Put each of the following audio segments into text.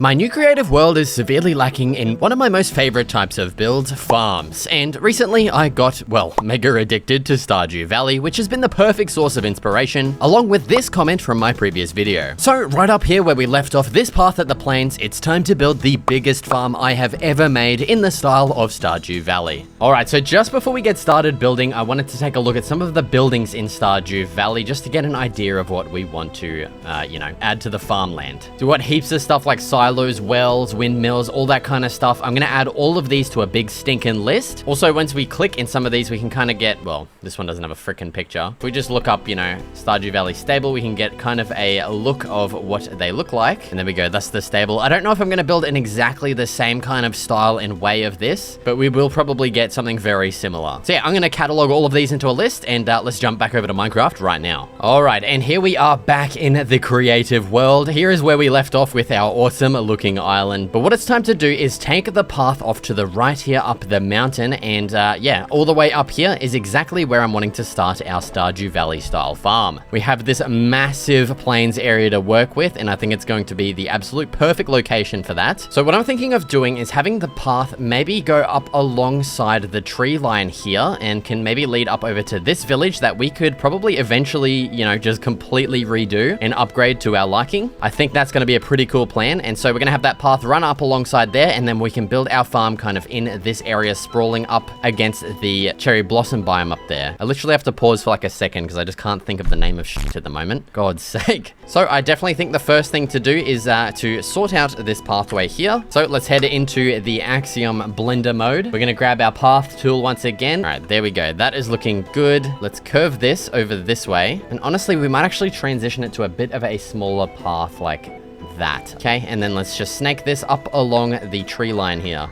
My new creative world is severely lacking in one of my most favorite types of builds, farms. And recently I got, well, mega addicted to Stardew Valley, which has been the perfect source of inspiration, along with this comment from my previous video. So right up here where we left off this path at the plains, it's time to build the biggest farm I have ever made in the style of Stardew Valley. Alright, so just before we get started building, I wanted to take a look at some of the buildings in Stardew Valley just to get an idea of what we want to, add to the farmland. Do what heaps of stuff like silos, wells, windmills, all that kind of stuff. I'm going to add all of these to a big stinking list. Also, once we click in some of these, we can kind of get, well, this one doesn't have a freaking picture. If we just look up, Stardew Valley stable, we can get kind of a look of what they look like. And there we go. That's the stable. I don't know if I'm going to build in exactly the same kind of style and way of this, but we will probably get something very similar. So yeah, I'm going to catalog all of these into a list and let's jump back over to Minecraft right now. All right. And here we are back in the creative world. Here is where we left off with our awesome looking island. But what it's time to do is take the path off to the right here up the mountain. And yeah, all the way up here is exactly where I'm wanting to start our Stardew Valley style farm. We have this massive plains area to work with, and I think it's going to be the absolute perfect location for that. So what I'm thinking of doing is having the path maybe go up alongside the tree line here and can maybe lead up over to this village that we could probably eventually, just completely redo and upgrade to our liking. I think that's going to be a pretty cool plan. And so we're going to have that path run up alongside there, and then we can build our farm kind of in this area, sprawling up against the cherry blossom biome up there. I literally have to pause for like a second because I just can't think of the name of shit at the moment. God's sake. So I definitely think the first thing to do is to sort out this pathway here. So let's head into the Axiom Blender mode. We're going to grab our path tool once again. All right, there we go. That is looking good. Let's curve this over this way. And honestly, we might actually transition it to a bit of a smaller path like that. Okay, and then let's just snake this up along the tree line here.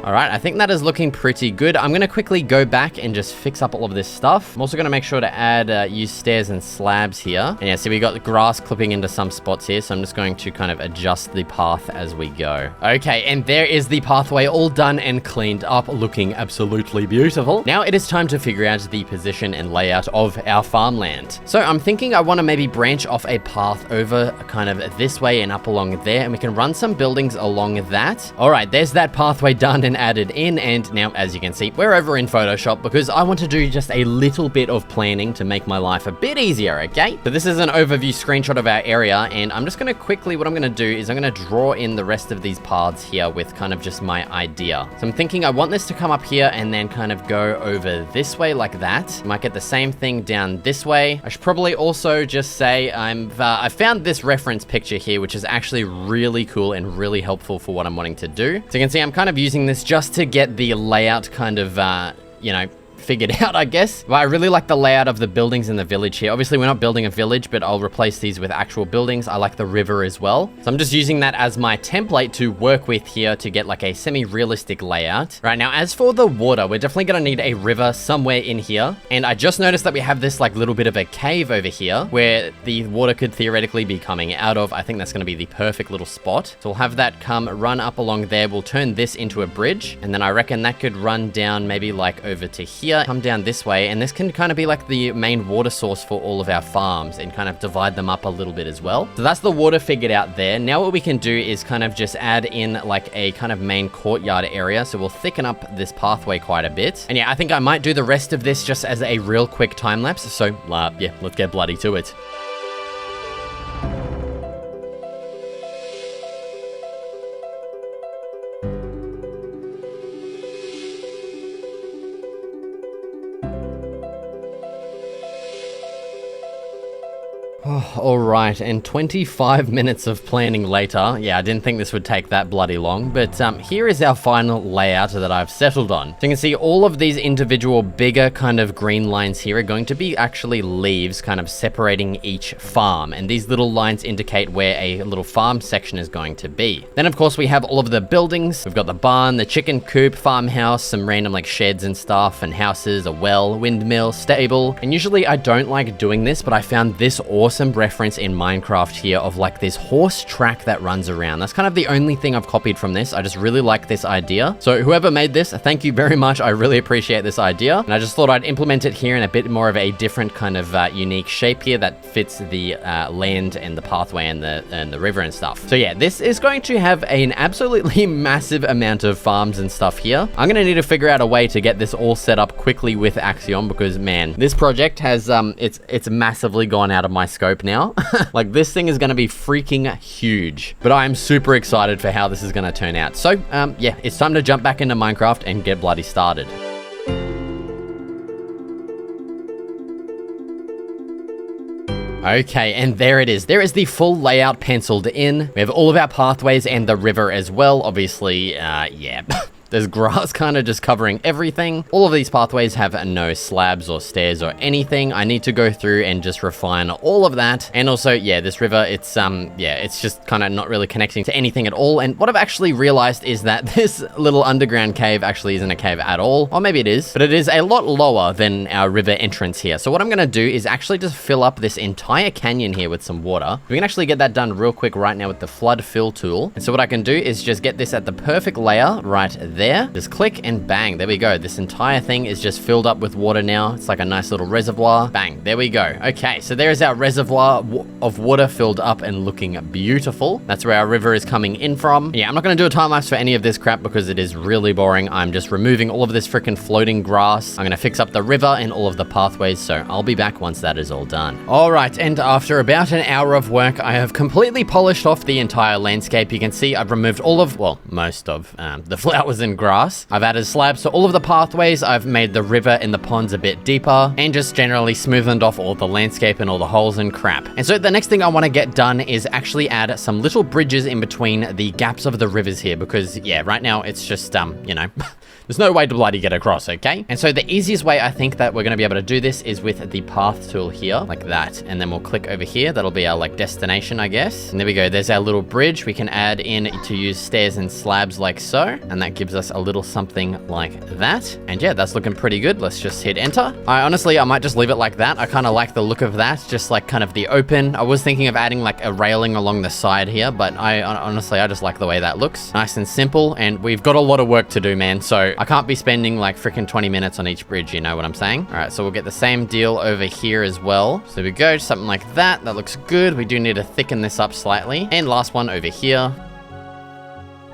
All right, I think that is looking pretty good. I'm going to quickly go back and just fix up all of this stuff. I'm also going to make sure to add, use stairs and slabs here. And yeah, see, we got the grass clipping into some spots here, so I'm just going to kind of adjust the path as we go. Okay, and there is the pathway all done and cleaned up, looking absolutely beautiful. Now it is time to figure out the position and layout of our farmland. So I'm thinking I want to maybe branch off a path over kind of this way and up along there, and we can run some buildings along that. All right, there's that pathway done and added in, and now as you can see, we're over in Photoshop because I want to do just a little bit of planning to make my life a bit easier, okay? So this is an overview screenshot of our area, and I'm just going to quickly, what I'm going to do is I'm going to draw in the rest of these paths here with kind of just my idea. So I'm thinking I want this to come up here and then kind of go over this way like that. Might get the same thing down this way. I should probably also just say I found this reference picture here, which is actually really cool and really helpful for what I'm wanting to do. So you can see I'm kind of using this just to get the layout kind of, figured out, I guess. But I really like the layout of the buildings in the village here. Obviously, we're not building a village, but I'll replace these with actual buildings. I like the river as well. So I'm just using that as my template to work with here to get like a semi-realistic layout. Right, now, as for the water, we're definitely going to need a river somewhere in here. And I just noticed that we have this like little bit of a cave over here where the water could theoretically be coming out of. I think that's going to be the perfect little spot. So we'll have that run up along there. We'll turn this into a bridge. And then I reckon that could run down maybe like over to here. Come down this way, and this can kind of be like the main water source for all of our farms and kind of divide them up a little bit as well. So that's the water figured out there. Now what we can do is kind of just add in like a kind of main courtyard area. So we'll thicken up this pathway quite a bit. And yeah, I think I might do the rest of this just as a real quick time lapse. So yeah, let's get bloody to it. All right, and 25 minutes of planning later. Yeah, I didn't think this would take that bloody long, but here is our final layout that I've settled on. So you can see all of these individual bigger kind of green lines here are going to be actually leaves kind of separating each farm, and these little lines indicate where a little farm section is going to be. Then of course we have all of the buildings. We've got the barn, the chicken coop, farmhouse, some random like sheds and stuff, and houses, a well, windmill, stable. And usually I don't like doing this, but I found this awesome random reference in Minecraft here of like this horse track that runs around. That's kind of the only thing I've copied from this. I just really like this idea. So whoever made this, thank you very much. I really appreciate this idea. And I just thought I'd implement it here in a bit more of a different kind of unique shape here that fits the land and the pathway and the river and stuff. So yeah, this is going to have an absolutely massive amount of farms and stuff here. I'm gonna need to figure out a way to get this all set up quickly with Axiom because man, this project has it's massively gone out of my scope now. Like this thing is gonna be freaking huge, but I am super excited for how this is gonna turn out. So yeah, it's time to jump back into Minecraft and get bloody started. Okay, and there it is. There is the full layout penciled in. We have all of our pathways and the river as well. Obviously, yeah. There's grass kind of just covering everything. All of these pathways have no slabs or stairs or anything. I need to go through and just refine all of that. And also, yeah, this river, it's yeah, it's just kind of not really connecting to anything at all. And what I've actually realized is that this little underground cave actually isn't a cave at all. Or maybe it is, but it is a lot lower than our river entrance here. So what I'm gonna do is actually just fill up this entire canyon here with some water. We can actually get that done real quick right now with the flood fill tool. And so what I can do is just get this at the perfect layer right there. Just click and bang, there we go. This entire thing is just filled up with water now. It's like a nice little reservoir. Bang, there we go. Okay, so there is our reservoir of water filled up and looking beautiful. That's where our river is coming in from. Yeah, I'm not gonna do a time lapse for any of this crap because it is really boring. I'm just removing all of this freaking floating grass. I'm gonna fix up the river and all of the pathways, so I'll be back once that is all done. All right, and after about an hour of work, I have completely polished off the entire landscape. You can see I've removed all of, well, most of the flowers and grass. I've added slabs to all of the pathways. I've made the river and the ponds a bit deeper and just generally smoothened off all the landscape and all the holes and crap. And so the next thing I want to get done is actually add some little bridges in between the gaps of the rivers here because yeah, right now it's just, you know, there's no way to bloody get across, okay? And so the easiest way I think that we're gonna be able to do this is with the path tool here, like that. And then we'll click over here. That'll be our like destination, I guess. And there we go. There's our little bridge. We can add in to use stairs and slabs like so. And that gives us a little something like that. And yeah, that's looking pretty good. Let's just hit enter. Honestly, I might just leave it like that. I kind of like the look of that, just like kind of the open. I was thinking of adding like a railing along the side here, but honestly, I just like the way that looks. Nice and simple. And we've got a lot of work to do, man. So I can't be spending like freaking 20 minutes on each bridge, you know what I'm saying? All right, so we'll get the same deal over here as well. So there we go, something like that. That looks good. We do need to thicken this up slightly. And last one over here.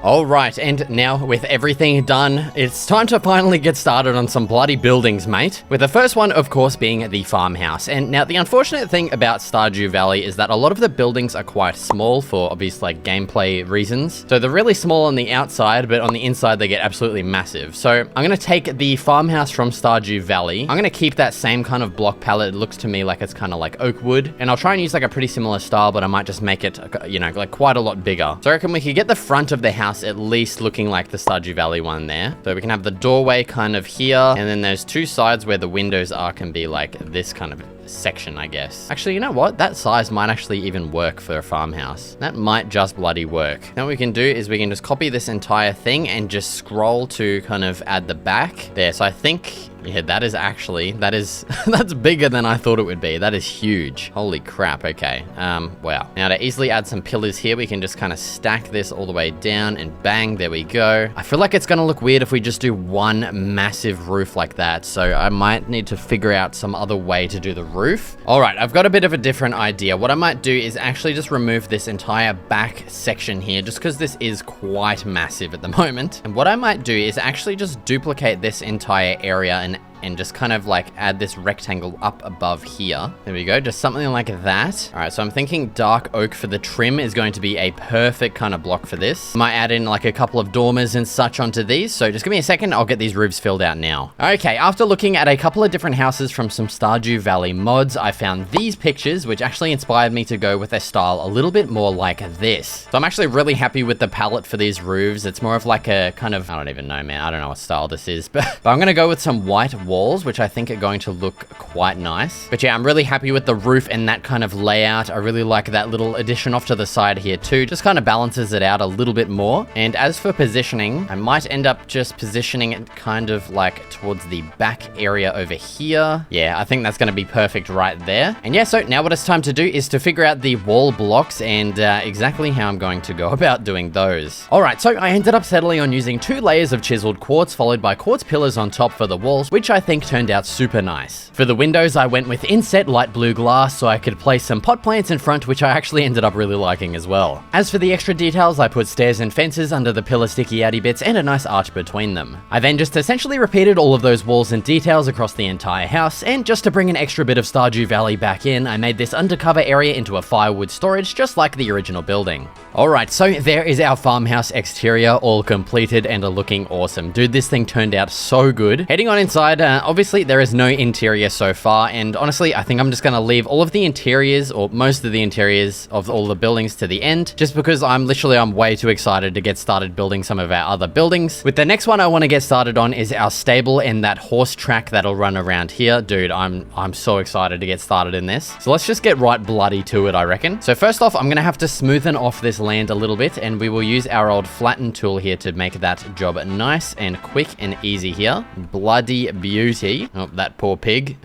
All right, and now with everything done, it's time to finally get started on some bloody buildings, mate. With the first one, of course, being the farmhouse. And now the unfortunate thing about Stardew Valley is that a lot of the buildings are quite small for obvious like gameplay reasons. So they're really small on the outside, but on the inside they get absolutely massive. So I'm gonna take the farmhouse from Stardew Valley. I'm gonna keep that same kind of block palette. It looks to me like it's kind of like oak wood. And I'll try and use like a pretty similar style, but I might just make it, you know, like quite a lot bigger. So I reckon we could get the front of the house at least looking like the Stardew Valley one there. So we can have the doorway kind of here, and then there's two sides where the windows are can be like this kind of section, I guess. Actually, you know what? That size might actually even work for a farmhouse. That might just bloody work. Now what we can do is we can just copy this entire thing and just scroll to kind of add the back there. So I think, yeah, that is actually, that's bigger than I thought it would be. That is huge. Holy crap. Okay. Wow. Now to easily add some pillars here, we can just kind of stack this all the way down and bang, there we go. I feel like it's going to look weird if we just do one massive roof like that. So I might need to figure out some other way to do the roof. All right, I've got a bit of a different idea. What I might do is actually just remove this entire back section here, just because this is quite massive at the moment. And what I might do is actually just duplicate this entire area and just kind of like add this rectangle up above here. There we go, just something like that. All right, so I'm thinking dark oak for the trim is going to be a perfect kind of block for this. Might add in like a couple of dormers and such onto these. So just give me a second, I'll get these roofs filled out now. Okay, after looking at a couple of different houses from some Stardew Valley mods, I found these pictures, which actually inspired me to go with a style a little bit more like this. So I'm actually really happy with the palette for these roofs. It's more of like a kind of, I don't even know, man. I don't know what style this is, but I'm gonna go with some white walls, which I think are going to look quite nice. But yeah, I'm really happy with the roof and that kind of layout. I really like that little addition off to the side here too. Just kind of balances it out a little bit more. And as for positioning, I might end up just positioning it kind of like towards the back area over here. Yeah, I think that's going to be perfect right there. And yeah, so now what it's time to do is to figure out the wall blocks and exactly how I'm going to go about doing those. All right, so I ended up settling on using 2 layers of chiseled quartz followed by quartz pillars on top for the walls, which I think turned out super nice. For the windows, I went with inset light blue glass so I could place some pot plants in front, which I actually ended up really liking as well. As for the extra details, I put stairs and fences under the pillar sticky outy bits and a nice arch between them. I then just essentially repeated all of those walls and details across the entire house, and just to bring an extra bit of Stardew Valley back in, I made this undercover area into a firewood storage just like the original building. Alright, so there is our farmhouse exterior all completed and looking awesome. Dude, this thing turned out so good. Heading on inside, obviously there is no interior so far, and honestly I think I'm just gonna leave all of the interiors, or most of the interiors of all the buildings to the end, just because I'm way too excited to get started building some of our other buildings. With the next one I want to get started on is our stable and that horse track that'll run around here. Dude, I'm so excited to get started in this. So let's just get right bloody to it, I reckon. So first off, I'm gonna have to smoothen off this land a little bit, and we will use our old flatten tool here to make that job nice and quick and easy here. Bloody beauty. Oh, that poor pig.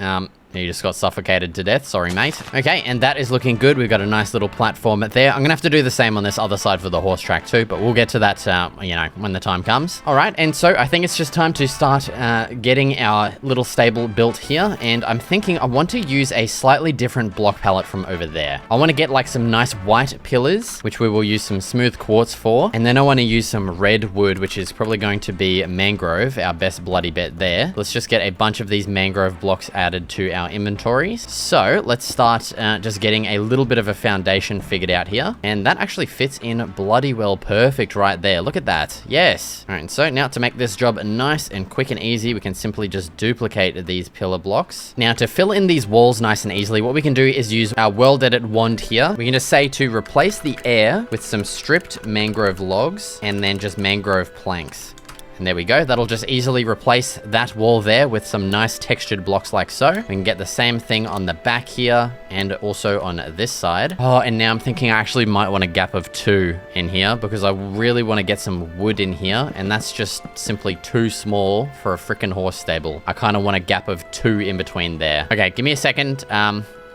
You just got suffocated to death. Sorry, mate. Okay, and that is looking good. We've got a nice little platform there. I'm gonna have to do the same on this other side for the horse track too, but we'll get to that, you know, when the time comes. All right, and so I think it's just time to start getting our little stable built here, and I'm thinking I want to use a slightly different block palette from over there. I want to get like some nice white pillars, which we will use some smooth quartz for, and then I want to use some red wood, which is probably going to be mangrove, our best bloody bet there. Let's just get a bunch of these mangrove blocks added to our inventories. So let's start just getting a little bit of a foundation figured out here, and that actually fits in bloody well perfect right there. Look at that. Yes. All right, so now to make this job nice and quick and easy, we can simply just duplicate these pillar blocks. Now to fill in these walls nice and easily, what we can do is use our world edit wand here. We can just say to replace the air with some stripped mangrove logs and then just mangrove planks. And there we go. That'll just easily replace that wall there with some nice textured blocks like so. We can get the same thing on the back here and also on this side. Oh, and now I'm thinking I actually might want a gap of 2 in here because I really want to get some wood in here, and that's just simply too small for a freaking horse stable. I kind of want a gap of 2 in between there. Okay, give me a second.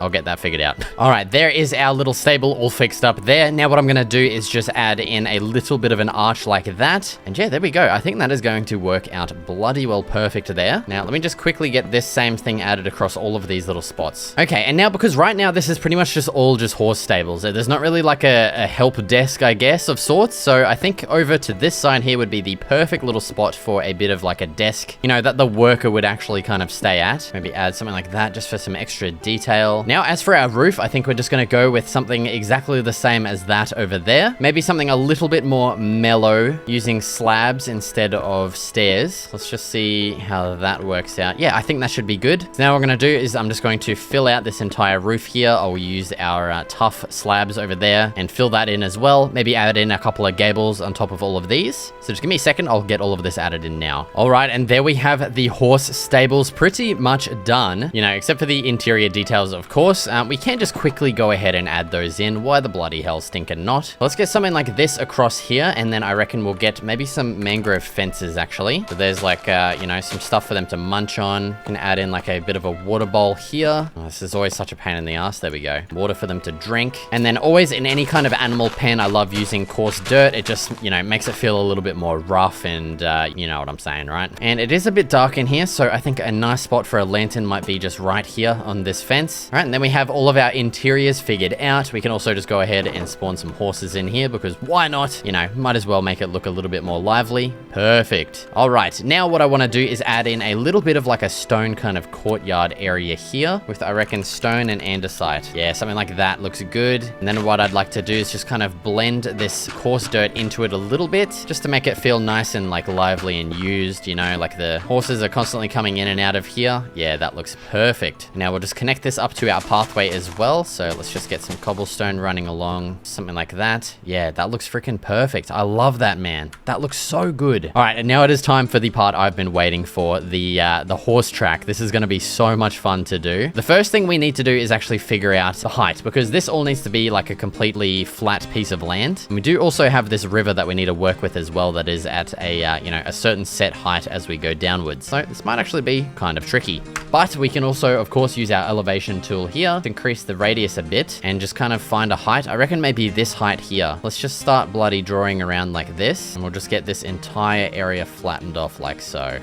I'll get that figured out. All right, there is our little stable all fixed up there. Now what I'm gonna do is just add in a little bit of an arch like that. And yeah, there we go. I think that is going to work out bloody well perfect there. Now, let me just quickly get this same thing added across all of these little spots. Okay, and now because right now this is pretty much just all just horse stables. There's not really like a help desk, I guess, of sorts. So I think over to this side here would be the perfect little spot for a bit of like a desk, you know, that the worker would actually kind of stay at. Maybe add something like that just for some extra detail. Now, as for our roof, I think we're just going to go with something exactly the same as that over there. Maybe something a little bit more mellow, using slabs instead of stairs. Let's just see how that works out. Yeah, I think that should be good. So now what I'm going to do is I'm just going to fill out this entire roof here. I'll use our tough slabs over there and fill that in as well. Maybe add in a couple of gables on top of all of these. So just give me a second. I'll get all of this added in now. All right, and there we have the horse stables pretty much done, you know, except for the interior details, of course. We can just quickly go ahead and add those in. Why the bloody hell stinking not? Let's get something like this across here, and then I reckon we'll get maybe some mangrove fences, actually. So there's like, you know, some stuff for them to munch on. Can add in like a bit of a water bowl here. Oh, this is always such a pain in the ass. There we go. Water for them to drink. And then always in any kind of animal pen, I love using coarse dirt. It just, you know, makes it feel a little bit more rough and, you know what I'm saying, right? And it is a bit dark in here, so I think a nice spot for a lantern might be just right here on this fence. All right, and then we have all of our interiors figured out. We can also just go ahead and spawn some horses in here because why not? You know, might as well make it look a little bit more lively. Perfect. All right, now what I want to do is add in a little bit of like a stone kind of courtyard area here with, I reckon, stone and andesite. Yeah, something like that looks good. And then what I'd like to do is just kind of blend this coarse dirt into it a little bit just to make it feel nice and like lively and used, you know, like the horses are constantly coming in and out of here. Yeah, that looks perfect. Now we'll just connect this up to our our pathway as well. So let's just get some cobblestone running along, something like that. Yeah, that looks freaking perfect. I love that, man. That looks so good. All right, and now it is time for the part I've been waiting for, the horse track. This is going to be so much fun to do. The first thing we need to do is actually figure out the height, because this all needs to be like a completely flat piece of land. And we do also have this river that we need to work with as well, that is at a, you know, a certain set height as we go downwards. So this might actually be kind of tricky. But we can also, of course, use our elevation tool here to increase the radius a bit and just kind of find a height. I reckon maybe this height here. Let's just start bloody drawing around like this, and we'll just get this entire area flattened off like so.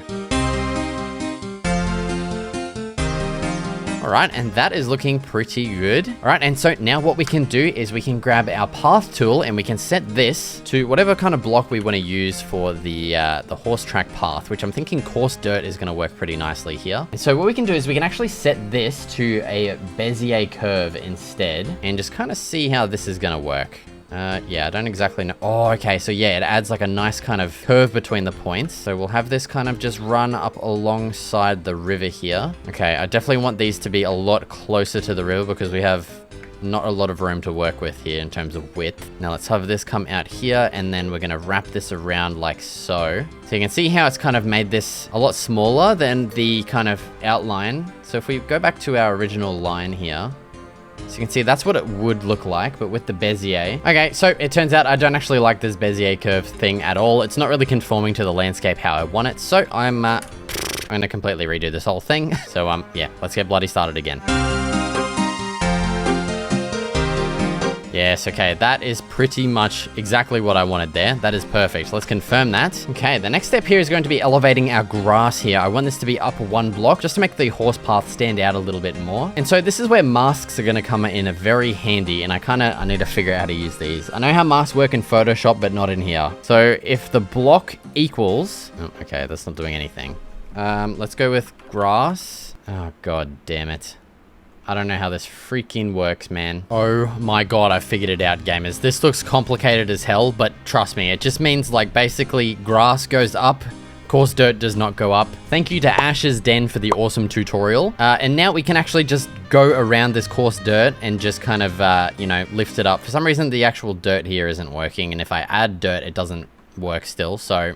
All right, and that is looking pretty good. All right, and so now what we can do is we can grab our path tool and we can set this to whatever kind of block we want to use for the horse track path, which I'm thinking coarse dirt is going to work pretty nicely here. And so what we can do is we can actually set this to a Bezier curve instead and just kind of see how this is going to work. Yeah, I don't exactly know. Oh, okay. So yeah, it adds like a nice kind of curve between the points. So we'll have this kind of just run up alongside the river here. Okay, I definitely want these to be a lot closer to the river because we have not a lot of room to work with here in terms of width. Now let's have this come out here, and then we're going to wrap this around like so. So you can see how it's kind of made this a lot smaller than the kind of outline. So if we go back to our original line here, so you can see that's what it would look like, but with the Bezier. Okay, so it turns out I don't actually like this Bezier curve thing at all. It's not really conforming to the landscape how I want it. So I'm going to completely redo this whole thing. So yeah, let's get bloody started again. Yes, okay, that is pretty much exactly what I wanted there. That is perfect. Let's confirm that. Okay, the next step here is going to be elevating our grass here. I want this to be up one block just to make the horse path stand out a little bit more. And so this is where masks are going to come in very handy, and I need to figure out how to use these. I know how masks work in Photoshop, but not in here. So if the block equals... Oh, okay, that's not doing anything. Let's go with grass. Oh, god damn it. I don't know how this freaking works, man. Oh my god, I figured it out, gamers. This looks complicated as hell, but trust me, it just means like basically grass goes up, coarse dirt does not go up. Thank you to Ash's Den for the awesome tutorial. And now we can actually just go around this coarse dirt and just kind of, you know, lift it up. For some reason, the actual dirt here isn't working, and if I add dirt, it doesn't work still. So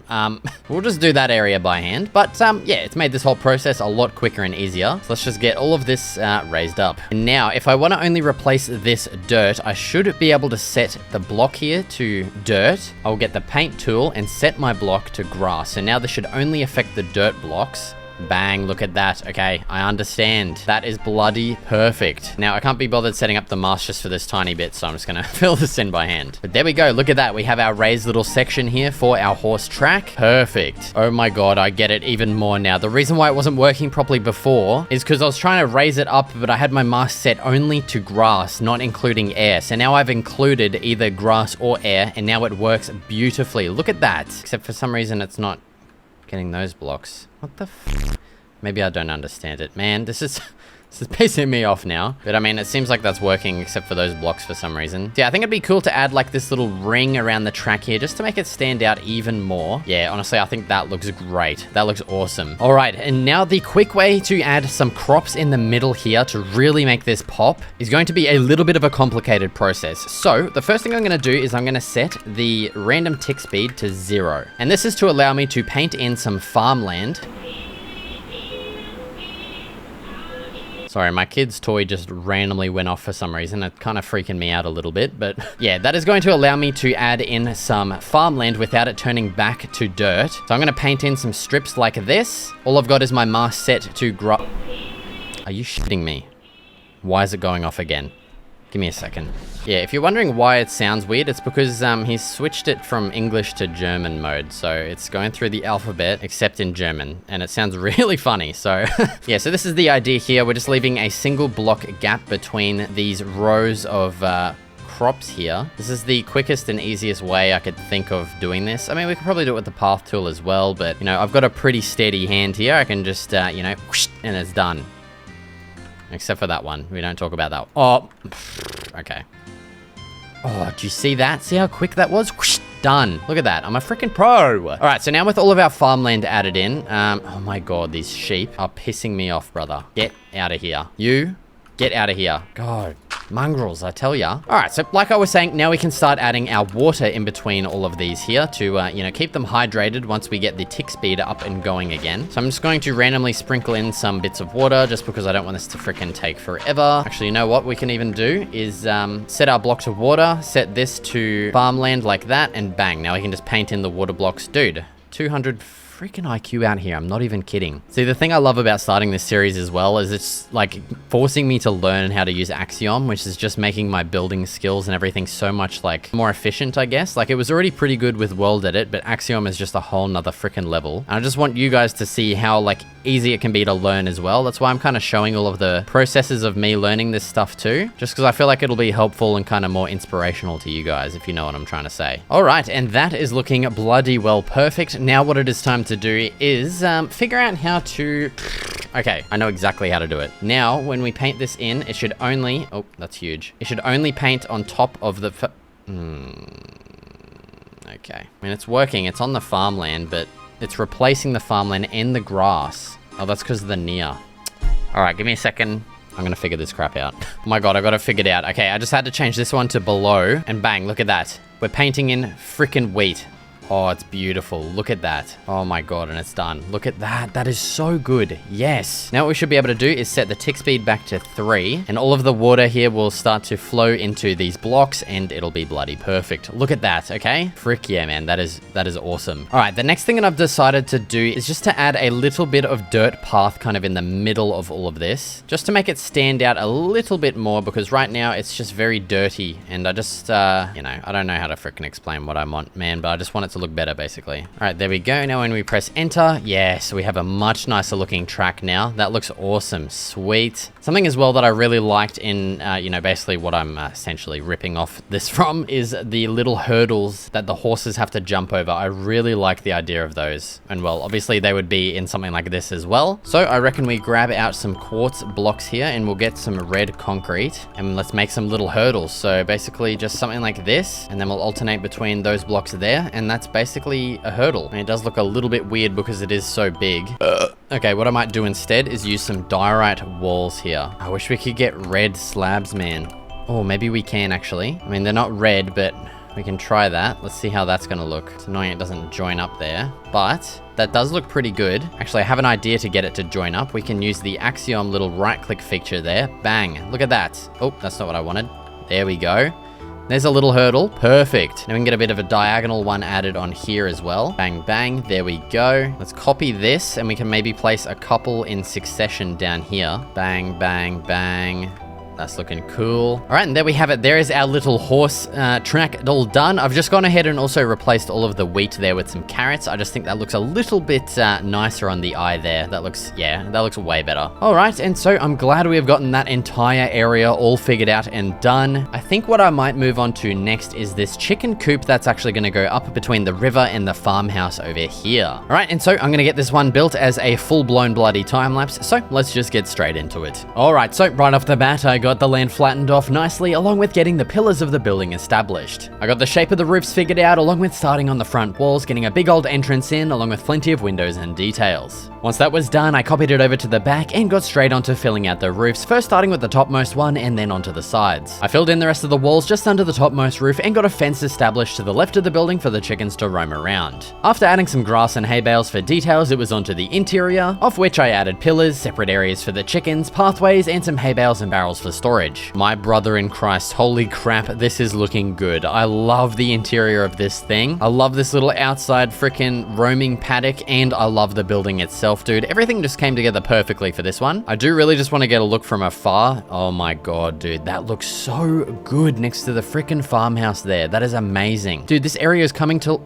we'll just do that area by hand, but yeah, it's made this whole process a lot quicker and easier. So let's just get all of this raised up. And now if I want to only replace this dirt, I should be able to set the block here to dirt. I'll get the paint tool and set my block to grass. So now this should only affect the dirt blocks. Bang, look at that. Okay, I understand. That is bloody perfect. Now, I can't be bothered setting up the mask just for this tiny bit, so I'm just gonna fill this in by hand. But there we go, look at that. We have our raised little section here for our horse track. Perfect. Oh my god, I get it even more now. The reason why it wasn't working properly before is because I was trying to raise it up, but I had my mask set only to grass, not including air. So now I've included either grass or air, and now it works beautifully. Look at that. Except for some reason, it's not getting those blocks. What the f... Maybe I don't understand it. Man, this is pissing me off now. But I mean, it seems like that's working except for those blocks for some reason. Yeah, I think it'd be cool to add like this little ring around the track here just to make it stand out even more. Yeah, honestly, I think that looks great. That looks awesome. All right, and now the quick way to add some crops in the middle here to really make this pop is going to be a little bit of a complicated process. So the first thing I'm going to do is I'm going to set the random tick speed to 0. And this is to allow me to paint in some farmland. Sorry, my kid's toy just randomly went off for some reason. It's kind of freaking me out a little bit, but yeah, that is going to allow me to add in some farmland without it turning back to dirt. So I'm going to paint in some strips like this. All I've got is my mask set to grow. Are you shitting me? Why is it going off again? Give me a second. Yeah, if you're wondering why it sounds weird, it's because he's switched it from English to German mode. So it's going through the alphabet, except in German. And it sounds really funny. So yeah, so this is the idea here. We're just leaving a single block gap between these rows of crops here. This is the quickest and easiest way I could think of doing this. I mean, we could probably do it with the path tool as well. But, you know, I've got a pretty steady hand here. I can just, you know, whoosh, and it's done. Except for that one. We don't talk about that. Oh, okay. Oh, do you see that? See how quick that was? Whoosh, done. Look at that. I'm a freaking pro. All right, so now with all of our farmland added in, oh my god, these sheep are pissing me off, brother. Get out of here. You Get out of here. God. Mongrels, I tell ya. All right, so like I was saying, now we can start adding our water in between all of these here to, you know, keep them hydrated once we get the tick speed up and going again. So I'm just going to randomly sprinkle in some bits of water just because I don't want this to frickin' take forever. Actually, you know what we can even do is set our blocks of water, set this to farmland like that, and bang. Now we can just paint in the water blocks. Dude, 200 freaking IQ out here. I'm not even kidding. See, the thing I love about starting this series as well is it's like forcing me to learn how to use Axiom, which is just making my building skills and everything so much like more efficient, I guess. Like it was already pretty good with World Edit, but Axiom is just a whole nother freaking level. And I just want you guys to see how like easy it can be to learn as well. That's why I'm kind of showing all of the processes of me learning this stuff too, just because I feel like it'll be helpful and kind of more inspirational to you guys, if you know what I'm trying to say. All right, and that is looking bloody well perfect. Now what it is time to do is figure out how to... Okay, I know exactly how to do it. Now, when we paint this in, it should only... Oh, that's huge. It should only paint on top of the... Okay. I mean, it's working. It's on the farmland, but it's replacing the farmland and the grass. Oh, that's because of the near. All right, give me a second. I'm gonna figure this crap out. Oh my God, I got it figured out. Okay, I just had to change this one to below, and bang, look at that. We're painting in frickin' wheat. Oh, it's beautiful. Look at that. Oh my God, and it's done. Look at that. That is so good. Yes. Now what we should be able to do is set the tick speed back to 3, and all of the water here will start to flow into these blocks, and it'll be bloody perfect. Look at that, okay? Frick yeah, man. That is awesome. All right, the next thing that I've decided to do is just to add a little bit of dirt path kind of in the middle of all of this, just to make it stand out a little bit more, because right now it's just very dirty, and I just, you know, I don't know how to frickin' explain what I want, man, but I just want it to look better, basically. All right, there we go. Now when we press enter, yes, we have a much nicer looking track now. That looks awesome. Sweet. Something as well that I really liked in, you know, basically what I'm essentially ripping off this from is the little hurdles that the horses have to jump over. I really like the idea of those. And well, obviously they would be in something like this as well. So I reckon we grab out some quartz blocks here and we'll get some red concrete and let's make some little hurdles. So basically just something like this, and then we'll alternate between those blocks there, and that's basically a hurdle. And it does look a little bit weird because it is so big. Okay, what I might do instead is use some diorite walls here. I wish we could get red slabs, man. Oh, maybe we can actually. I mean, they're not red, but we can try that. Let's see how that's gonna look. It's annoying it doesn't join up there, but that does look pretty good. Actually, I have an idea to get it to join up. We can use the Axiom little right-click feature there. Bang, look at that. Oh, that's not what I wanted. There we go. There's a little hurdle. Perfect. Now we can get a bit of a diagonal one added on here as well. Bang, bang. There we go. Let's copy this and we can maybe place a couple in succession down here. Bang, bang, bang. That's looking cool. All right, and there we have it. There is our little horse track all done. I've just gone ahead and also replaced all of the wheat there with some carrots. I just think that looks a little bit nicer on the eye there. That looks, yeah, that looks way better. All right, and so I'm glad we have gotten that entire area all figured out and done. I think what I might move on to next is this chicken coop that's actually gonna go up between the river and the farmhouse over here. All right, and so I'm gonna get this one built as a full-blown bloody time lapse. So let's just get straight into it. All right, so right off the bat, I got the land flattened off nicely, along with getting the pillars of the building established. I got the shape of the roofs figured out, along with starting on the front walls, getting a big old entrance in, along with plenty of windows and details. Once that was done, I copied it over to the back and got straight onto filling out the roofs, first starting with the topmost one and then onto the sides. I filled in the rest of the walls just under the topmost roof and got a fence established to the left of the building for the chickens to roam around. After adding some grass and hay bales for details, it was onto the interior, of which I added pillars, separate areas for the chickens, pathways, and some hay bales and barrels for storage. My brother in Christ, holy crap, this is looking good. I love the interior of this thing. I love this little outside freaking roaming paddock, and I love the building itself, dude. Everything just came together perfectly for this one. I do really just want to get a look from afar. Oh my God, dude, that looks so good next to the freaking farmhouse there. That is amazing. Dude, this area is coming to...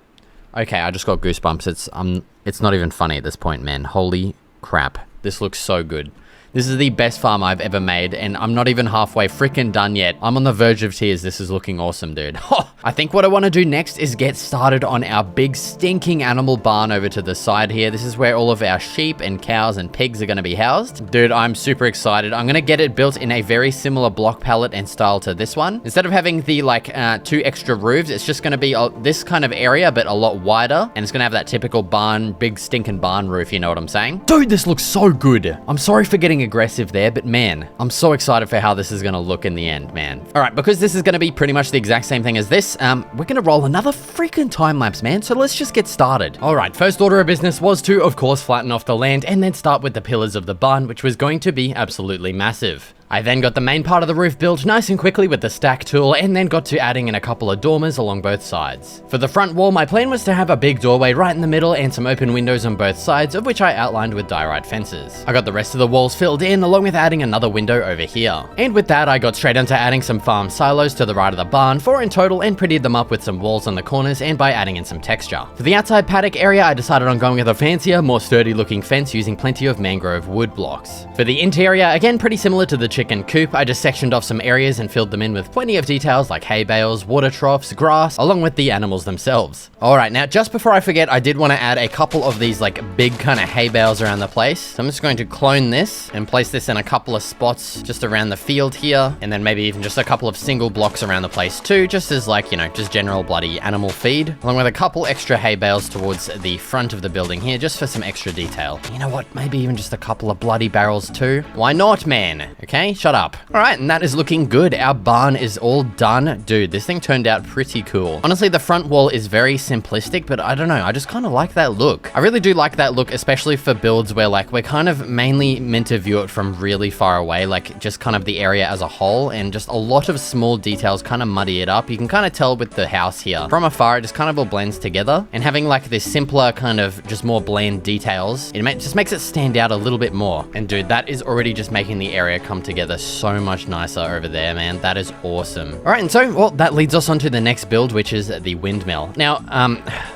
Okay, I just got goosebumps. It's not even funny at this point, man. Holy crap. This looks so good. This is the best farm I've ever made, and I'm not even halfway freaking done yet. I'm on the verge of tears. This is looking awesome, dude. I think what I want to do next is get started on our big stinking animal barn over to the side here. This is where all of our sheep and cows and pigs are going to be housed. Dude, I'm super excited. I'm going to get it built in a very similar block palette and style to this one. Instead of having the like 2 extra roofs, it's just going to be this kind of area, but a lot wider, and it's going to have that typical barn, big stinking barn roof, you know what I'm saying? Dude, this looks so good. I'm sorry for getting being aggressive there, but man, I'm so excited for how this is going to look in the end, man. All right, because this is going to be pretty much the exact same thing as this, we're going to roll another freaking time lapse, man. So let's just get started. All right, first order of business was to, of course, flatten off the land and then start with the pillars of the barn, which was going to be absolutely massive. I then got the main part of the roof built nice and quickly with the stack tool, and then got to adding in a couple of dormers along both sides. For the front wall, my plan was to have a big doorway right in the middle and some open windows on both sides, of which I outlined with diorite fences. I got the rest of the walls filled in, along with adding another window over here. And with that, I got straight into adding some farm silos to the right of the barn, 4 in total, and prettied them up with some walls on the corners and by adding in some texture. For the outside paddock area, I decided on going with a fancier, more sturdy looking fence using plenty of mangrove wood blocks. For the interior, again pretty similar to the chicken coop, I just sectioned off some areas and filled them in with plenty of details like hay bales, water troughs, grass, along with the animals themselves. Alright, now just before I forget, I did want to add a couple of these like big kind of hay bales around the place. So I'm just going to clone this and place this in a couple of spots just around the field here, and then maybe even just a couple of single blocks around the place too, just as like, you know, just general bloody animal feed, along with a couple extra hay bales towards the front of the building here, just for some extra detail. You know what, maybe even just a couple of bloody barrels too. Why not, man? Okay, shut up. Alright, and that is looking good. Our barn is all done. Dude, this thing turned out pretty cool. Honestly, the front wall is very simplistic, but I don't know, I just kind of like that look. I really do like that look, especially for builds where like we're kind of mainly meant to view it from really far away, like just kind of the area as a whole, and just a lot of small details kind of muddy it up. You can kind of tell with the house here. From afar, it just kind of all blends together, and having like this simpler kind of just more bland details, just makes it stand out a little bit more. And dude, that is already just making the area come together so much nicer over there, man. That is awesome. All right, and so, well, that leads us on to the next build, which is the windmill. Now,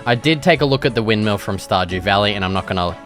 I did take a look at the windmill from Stardew Valley, and I'm not gonna,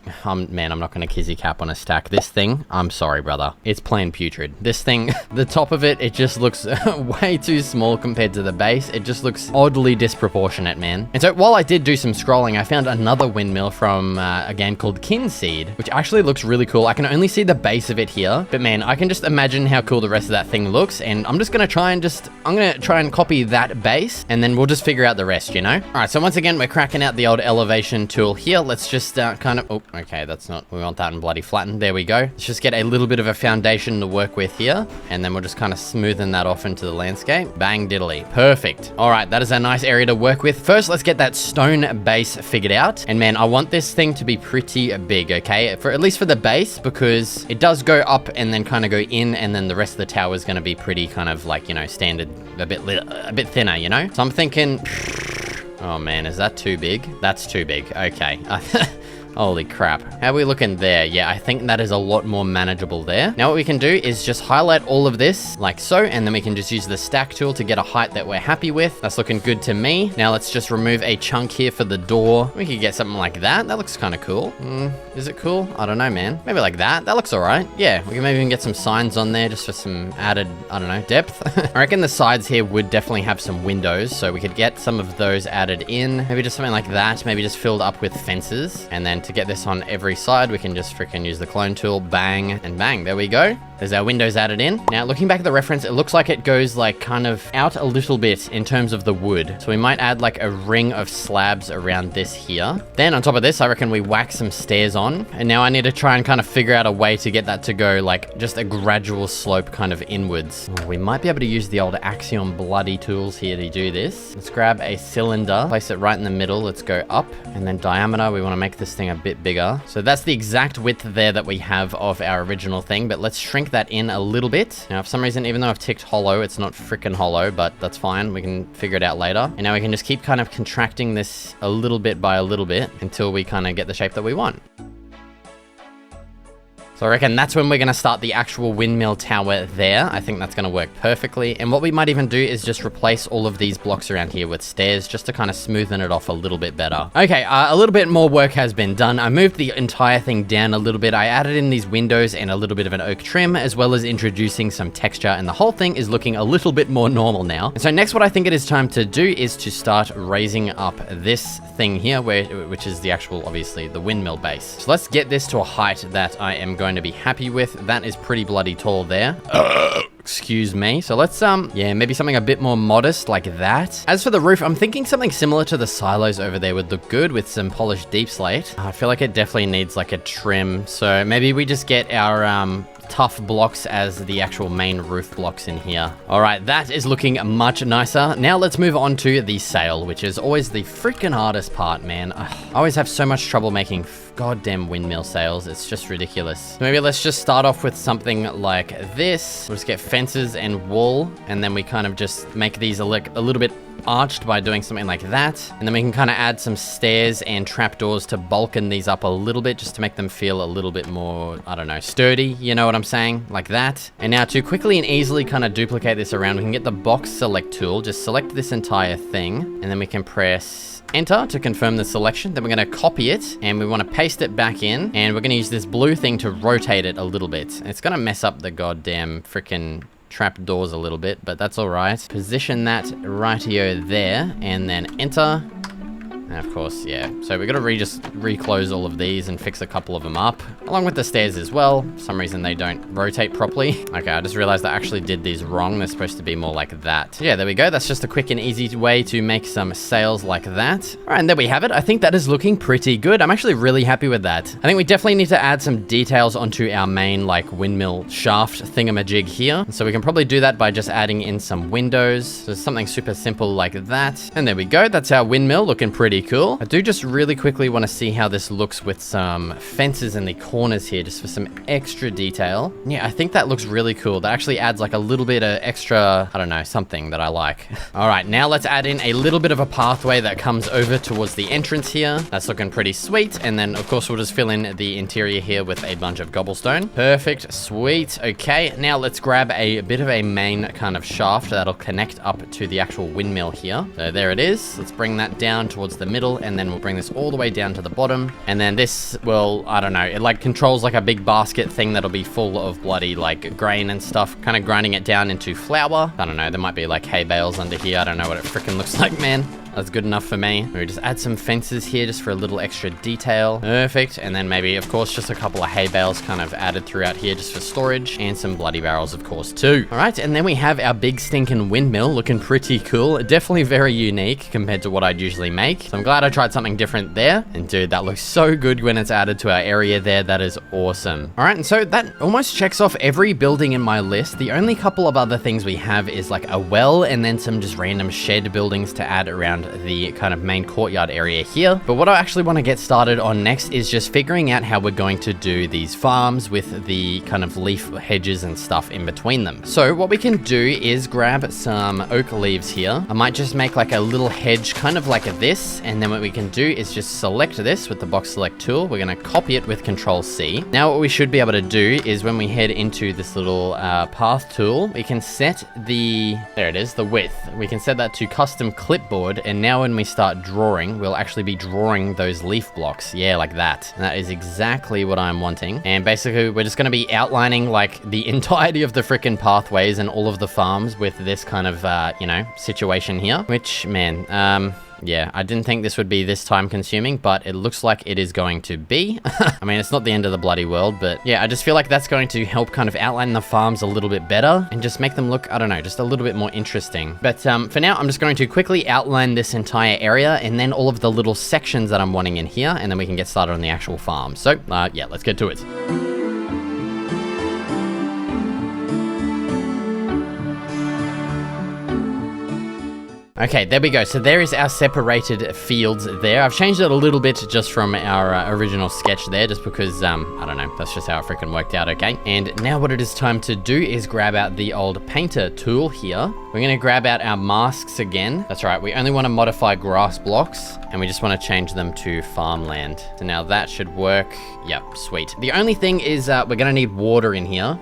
man, I'm not gonna kizzy cap on a stack. This thing, I'm sorry, brother. It's plain putrid. This thing, the top of it just looks way too small compared to the base. It just looks oddly disproportionate, man. And so, while I did do some scrolling, I found another windmill from a game called Kinseed, which actually looks really cool. I can only see the base of it here, but man, I can just imagine how cool the rest of that thing looks, and I'm just gonna try and copy that base, and then we'll just figure out the rest, you know? All right, so once again, we're cracking out the old elevation tool here. Let's just kind of, oh, okay, that's not, we want that in bloody flattened. There we go. Let's just get a little bit of a foundation to work with here, and then we'll just kind of smoothen that off into the landscape. Bang diddly. Perfect. All right, that is a nice area to work with. First, let's get that stone base figured out, and man, I want this thing to be pretty big, okay? At least for the base, because it does go up and then kind of go in, and then the rest of the tower is going to be pretty kind of like, you know, standard, a bit thinner, you know? So I'm thinking, oh man, is that too big? That's too big. Okay. Holy crap. How are we looking there? Yeah, I think that is a lot more manageable there. Now what we can do is just highlight all of this like so, and then we can just use the stack tool to get a height that we're happy with. That's looking good to me. Now let's just remove a chunk here for the door. We could get something like that. That looks kind of cool. Is it cool? I don't know, man. Maybe like that. That looks all right. Yeah, we can maybe even get some signs on there just for some added, I don't know, depth. I reckon the sides here would definitely have some windows, so we could get some of those added in. Maybe just something like that. Maybe just filled up with fences, and then to get this on every side, we can just freaking use the clone tool, bang, and bang. There we go. There's our windows added in. Now, looking back at the reference, it looks like it goes like kind of out a little bit in terms of the wood. So we might add like a ring of slabs around this here. Then on top of this, I reckon we whack some stairs on. And now I need to try and kind of figure out a way to get that to go like just a gradual slope kind of inwards. Oh, we might be able to use the old Axiom bloody tools here to do this. Let's grab a cylinder, place it right in the middle. Let's go up, and then diameter, we want to make this thing a bit bigger. So that's the exact width there that we have of our original thing, but let's shrink that in a little bit. Now, for some reason, even though I've ticked hollow, it's not freaking hollow, but that's fine. We can figure it out later. And now we can just keep kind of contracting this a little bit by a little bit until we kind of get the shape that we want. So I reckon that's when we're going to start the actual windmill tower there. I think that's going to work perfectly. And what we might even do is just replace all of these blocks around here with stairs just to kind of smoothen it off a little bit better. Okay, a little bit more work has been done. I moved the entire thing down a little bit. I added in these windows and a little bit of an oak trim, as well as introducing some texture, and the whole thing is looking a little bit more normal now. And so next, what I think it is time to do is to start raising up this thing here, which is the actual, obviously, the windmill base. So let's get this to a height that I am going to be happy with. That is pretty bloody tall there. Excuse me. So let's, yeah, maybe something a bit more modest like that. As for the roof, I'm thinking something similar to the silos over there would look good with some polished deep slate. I feel like it definitely needs like a trim. So maybe we just get our, tough blocks as the actual main roof blocks in here. All right, that is looking much nicer. Now let's move on to the sail, which is always the freaking hardest part, man. I always have so much trouble making goddamn windmill sails. It's just ridiculous. Maybe let's just start off with something like this. We'll just get fences and wool, and then we kind of just make these a little bit arched by doing something like that. And then we can kind of add some stairs and trapdoors to bulken these up a little bit, just to make them feel a little bit more, I don't know, sturdy, you know what I'm saying? Like that. And now to quickly and easily kind of duplicate this around, we can get the box select tool, just select this entire thing, and then we can press Enter to confirm the selection. Then we're going to copy it, and we want to paste it back in, and we're going to use this blue thing to rotate it a little bit. It's going to mess up the goddamn freaking trap doors a little bit, but that's all right. Position that rightio there, and then enter. And of course, yeah. So we're gonna just reclose all of these and fix a couple of them up, along with the stairs as well. For some reason they don't rotate properly. Okay, I just realized I actually did these wrong. They're supposed to be more like that. Yeah, there we go. That's just a quick and easy way to make some sails like that. All right, and there we have it. I think that is looking pretty good. I'm actually really happy with that. I think we definitely need to add some details onto our main like windmill shaft thingamajig here. So we can probably do that by just adding in some windows. So something super simple like that. And there we go. That's our windmill looking pretty cool. I do just really quickly want to see how this looks with some fences in the corners here, just for some extra detail. Yeah, I think that looks really cool. That actually adds like a little bit of extra, I don't know, something that I like. All right, now let's add in a little bit of a pathway that comes over towards the entrance here. That's looking pretty sweet. And then of course we'll just fill in the interior here with a bunch of cobblestone. Perfect, sweet. Okay, now let's grab a bit of a main kind of shaft that'll connect up to the actual windmill here. So there it is. Let's bring that down towards the middle, and then we'll bring this all the way down to the bottom. And then this will, I don't know, it like controls like a big basket thing that'll be full of bloody like grain and stuff, kind of grinding it down into flour. I don't know, there might be like hay bales under here. I don't know what it freaking looks like, man. That's good enough for me. We just add some fences here just for a little extra detail. Perfect. And then maybe, of course, just a couple of hay bales kind of added throughout here just for storage, and some bloody barrels, of course, too. All right, and then we have our big stinking windmill looking pretty cool. Definitely very unique compared to what I'd usually make. So I'm glad I tried something different there. And dude, that looks so good when it's added to our area there. That is awesome. All right, and so that almost checks off every building in my list. The only couple of other things we have is like a well, and then some just random shed buildings to add around the kind of main courtyard area here. But what I actually want to get started on next is just figuring out how we're going to do these farms with the kind of leaf hedges and stuff in between them. So what we can do is grab some oak leaves here. I might just make like a little hedge kind of like this, and then what we can do is just select this with the box select tool. We're going to copy it with Control C. Now what we should be able to do is when we head into this little path tool, we can set the, there it is, the width. We can set that to custom clipboard, and now when we start drawing, we'll actually be drawing those leaf blocks. Yeah, like that. And that is exactly what I'm wanting. And basically, we're just going to be outlining like the entirety of the freaking pathways and all of the farms with this kind of, you know, situation here. Which, man, yeah, I didn't think this would be this time consuming, but it looks like it is going to be. I mean, it's not the end of the bloody world, but yeah, I just feel like that's going to help kind of outline the farms a little bit better and just make them look, I don't know, just a little bit more interesting. But for now, I'm just going to quickly outline this entire area and then all of the little sections that I'm wanting in here, and then we can get started on the actual farm. So yeah, let's get to it. Okay, there we go. So there is our separated fields there. I've changed it a little bit just from our original sketch there, just because, I don't know, that's just how it freaking worked out, okay? And now what it is time to do is grab out the old painter tool here. We're gonna grab out our masks again. That's right, we only wanna modify grass blocks, and we just wanna change them to farmland. So now that should work. Yep, sweet. The only thing is we're gonna need water in here.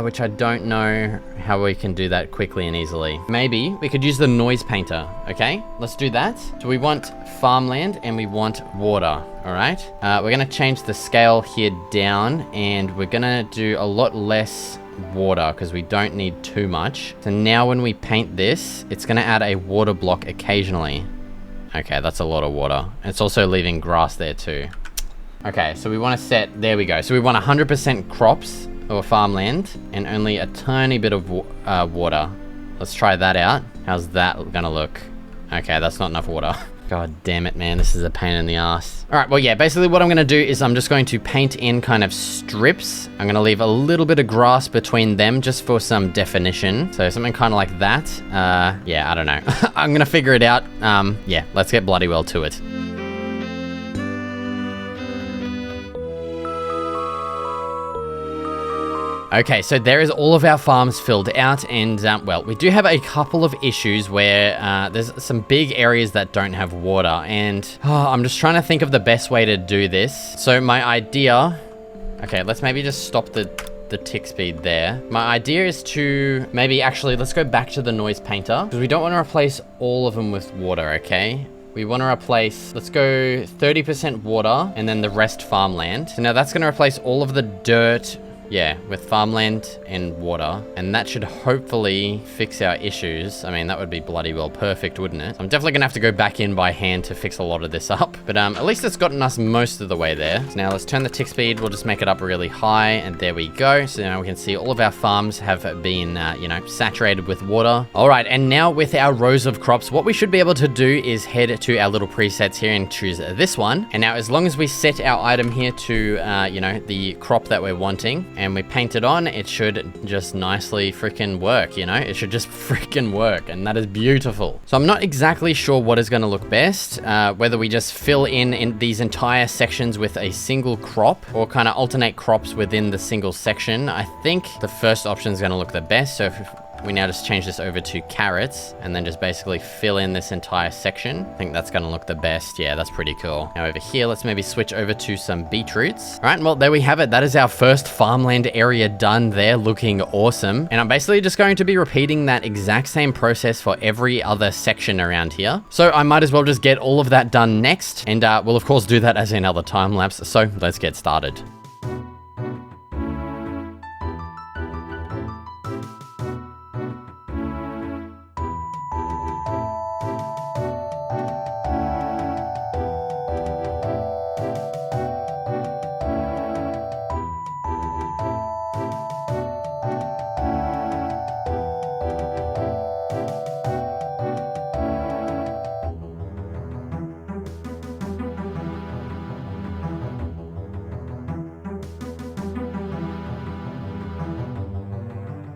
Which I don't know how we can do that quickly and easily. Maybe we could use the noise painter, okay? Let's do that. So we want farmland and we want water, all right? We're gonna change the scale here down, and we're gonna do a lot less water because we don't need too much. So now when we paint this, it's gonna add a water block occasionally. Okay, that's a lot of water. It's also leaving grass there too. Okay, so we wanna set, there we go. So we want 100% crops or farmland and only a tiny bit of water. Let's try that out. How's that gonna look? Okay, that's not enough water. God damn it, man. This is a pain in the ass. All right, well, yeah, basically what I'm going to do is I'm just going to paint in kind of strips. I'm going to leave a little bit of grass between them just for some definition. So something kind of like that. Yeah, I don't know. I'm going to figure it out. Yeah, let's get bloody well to it. Okay, so there is all of our farms filled out, and well, we do have a couple of issues where there's some big areas that don't have water, and I'm just trying to think of the best way to do this. So my idea, okay, let's maybe just stop the tick speed there. My idea is to maybe actually, let's go back to the noise painter, because we don't want to replace all of them with water, okay? We want to replace, let's go 30% water, and then the rest farmland. So now that's going to replace all of the dirt, yeah, with farmland and water, and that should hopefully fix our issues. I mean, that would be bloody well perfect, wouldn't it? I'm definitely gonna have to go back in by hand to fix a lot of this up, but at least it's gotten us most of the way there. So now let's turn the tick speed. We'll just make it up really high, and there we go. So now we can see all of our farms have been, you know, saturated with water. All right, and now with our rows of crops, what we should be able to do is head to our little presets here and choose this one. And now as long as we set our item here to, you know, the crop that we're wanting, and we paint it on, it should just nicely freaking work, you know? It should just freaking work, and that is beautiful. So I'm not exactly sure what is gonna look best, whether we just fill in these entire sections with a single crop, or kind of alternate crops within the single section. I think the first option is gonna look the best, so if we now just change this over to carrots and then just basically fill in this entire section. I think that's gonna look the best. Yeah, that's pretty cool. Now over here, let's maybe switch over to some beetroots. All right, well, there we have it. That is our first farmland area done there, looking awesome. And I'm basically just going to be repeating that exact same process for every other section around here. So I might as well just get all of that done next. And we'll of course do that as another time lapse. So let's get started.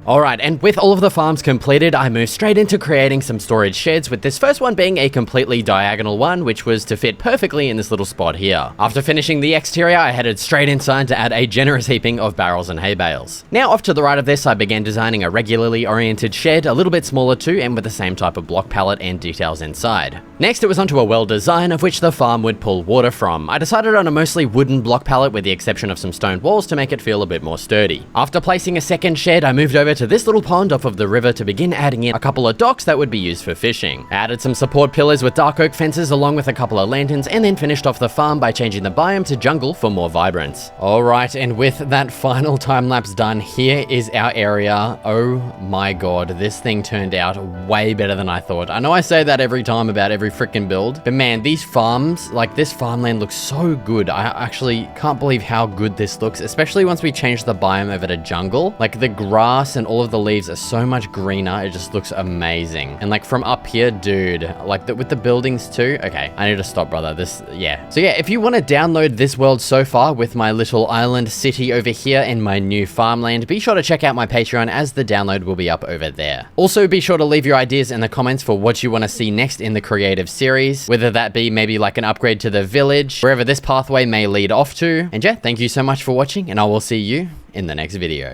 Alright, and with all of the farms completed, I moved straight into creating some storage sheds, with this first one being a completely diagonal one, which was to fit perfectly in this little spot here. After finishing the exterior, I headed straight inside to add a generous heaping of barrels and hay bales. Now off to the right of this, I began designing a regularly oriented shed, a little bit smaller too, and with the same type of block palette and details inside. Next, it was onto a well design of which the farm would pull water from. I decided on a mostly wooden block palette with the exception of some stone walls to make it feel a bit more sturdy. After placing a second shed, I moved over to this little pond off of the river to begin adding in a couple of docks that would be used for fishing. I added some support pillars with dark oak fences along with a couple of lanterns, and then finished off the farm by changing the biome to jungle for more vibrance. Alright, and with that final time lapse done, here is our area. Oh my god, this thing turned out way better than I thought. I know I say that every time about every freaking build, but man, these farms, like this farmland looks so good. I actually can't believe how good this looks, especially once we change the biome over to jungle. Like the grass and all of the leaves are so much greener. It just looks amazing. And like from up here, dude, like with the buildings too. Okay, I need to stop, brother. This, yeah. So yeah, if you want to download this world so far with my little island city over here and my new farmland, be sure to check out my Patreon as the download will be up over there. Also, be sure to leave your ideas in the comments for what you want to see next in the creative series, whether that be maybe like an upgrade to the village, wherever this pathway may lead off to. And yeah, thank you so much for watching, and I will see you in the next video.